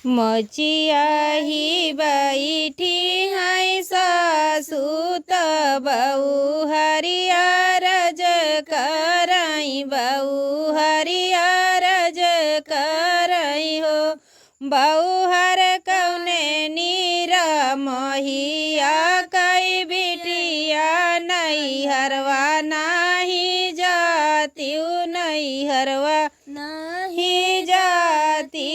मचिया ही बैठी है सासू बहू हरियारज करई बहू हरियारज करई हो बहू हर कौने नीरा महिया कई बिटिया नहीं हरवा नाही जाती नहीं हरवा नहीं जाती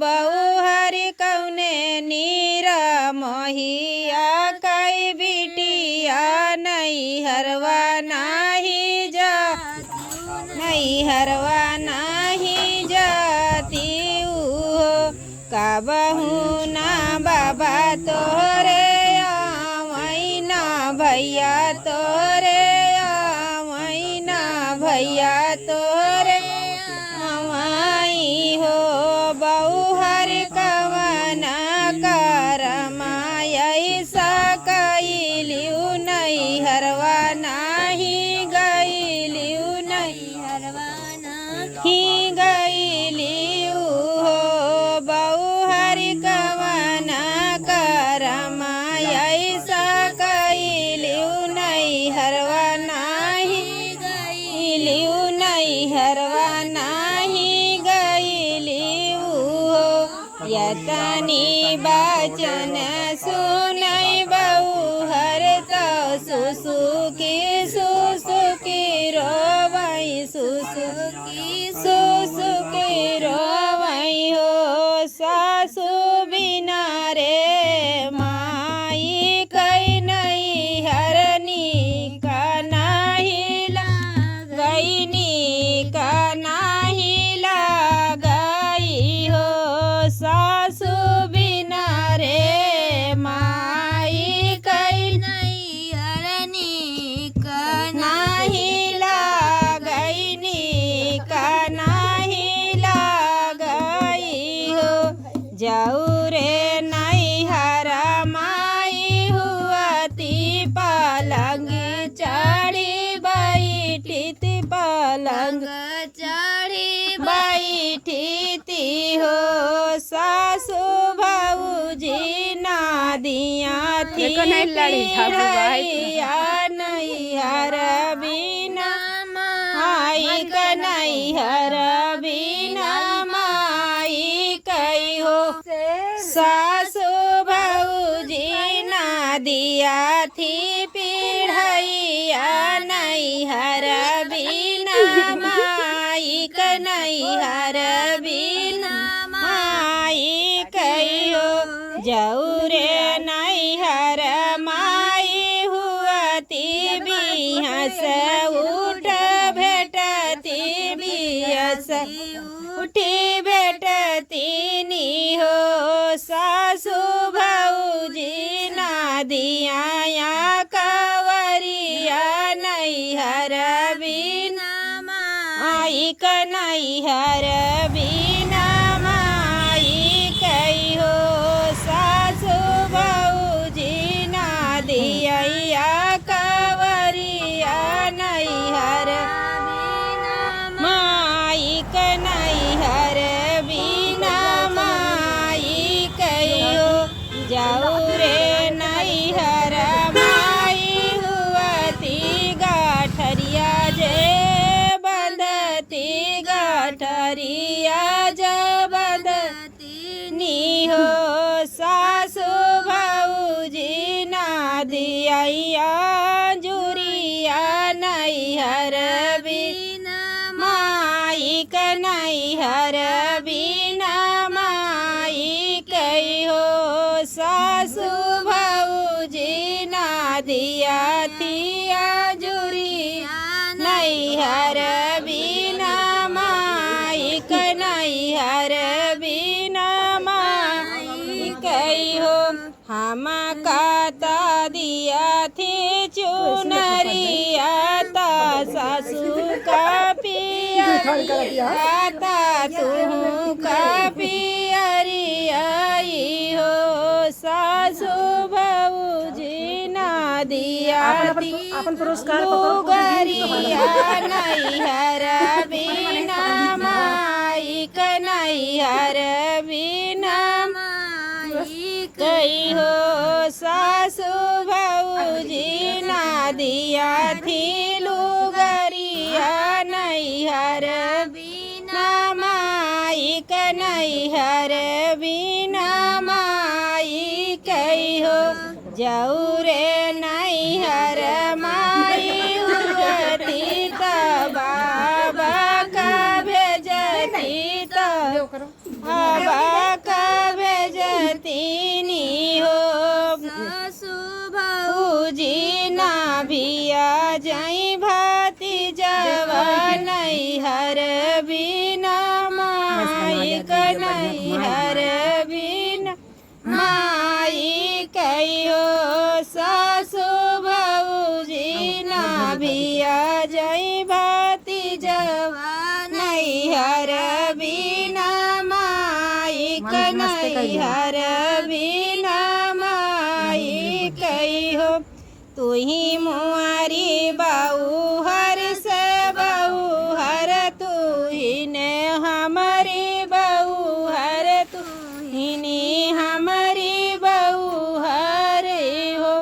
बहू हरि कौने नीरा महिया कई बिटिया नहीं हरवा नाही जा नहीं हरवा नहीं जाती का बहू ना बाबा तोरे मैना भैया तोरे मैना भैया तोरे माई हो बहू हर कवना करमाई सकैलियू नहीं हरवा नाही गैलियू नहीं हरवा नहीं गैलियू हो बहू हर कवना करमाई सकैलियू नहीं हरवा नाही गैलियू नहीं हरवा नाही यतनी बाचन सुनई बहू हर तो सुसुकी रोवई सुसुकी रोवई हो सासू बिना रे माई कई नहीं हरनी का नाही गईनी का नाही गई हो सासू बिना रे माई कई नहीं हरनी का नाही लागईनी का नाही लागई हो जाऊ रे नहीं हरा माई हुआती पलंग चढ़ी बैठी पलंग चढ़ी बैठी हो सासू भाऊजी ना दिया थी नहीं हर बिना माई का नहीं हर बिना माई कई हो सासू भाऊजी ना दिया थी पीढ़ैया नहीं हर बिना माई का नहीं हर बिना माई कई हो जाऊ रे नहीं हर माई हुआती बिहस उठ भेटती बिहस उठी भेटती नी हो सासू भाऊजी ना दिया या कवरिया नहीं हर बिना माई का नहीं हर बिना माई कई हो सासू भाऊजी ना दिया या कवरिया नहीं हर माई का नहीं हर बिना माई कई हो जाऊ रे नहीं हर माई हुआती गाठरिया जे बंधती गाठरिया जबदती नी हो सासू भाऊजी ना दिया जुरिया नहीं हर बिना माई का नहीं हर बिना माई कई हो सासू भाऊजी ना दिया थिया जुरिया नहीं हर बिना माई का नहीं हर बिना माई कई हो हम काता दिया थी चुनरिया ता सासू का पियरिया ता तू का पियरिया हो सासू भाऊजी ना दिया अपन पुरस्कार गरिया नहीं हर बिना माई कन्हैया बिना कई हो सासु भौजी ना दिया थी लुगरिया नैहर बिना माई कन्हैया बिना माई कई हो जाऊ रे नैहर माई हुअती त बाबा का भेजती त बाबा का भेजती नी हो सासु भौजी ना भिया जाई भाती जवान नैहर बिना माई कन्हैया बिना माई कहियो सासु भौजी ना भिया जाई भाती जवान नैहर बिना माई कन्हैया बिना माई कहियो तू ही मुआरी बाऊ हर से बाऊ हर तू ही ने हमारी बाऊ हर तू ही ने हमारी बाऊ हर हो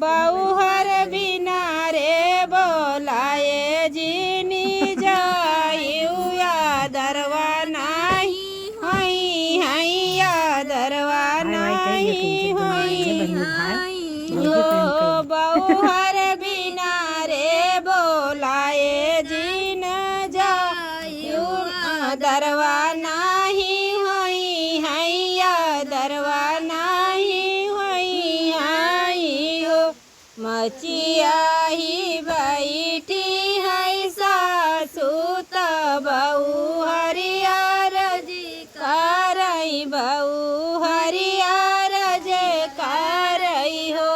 बाऊ हर बिना रे बोलाए जीनी जायु या दरवा नाही हई हई या दरवा नाही हई हो बहुहर बिना रे बोलाए जीन जायु दरवा नाही होई हैया दरवा नाही होई हाई हो मचिया ही बैठी है सासु त बहु हरियर जी करई बहु हरियर जे करई हो।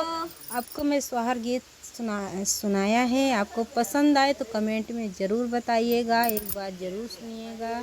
आपको मैं सोहर गीत सुनाया है। आपको पसंद आए तो कमेंट में ज़रूर बताइएगा, एक बार ज़रूर सुनिएगा।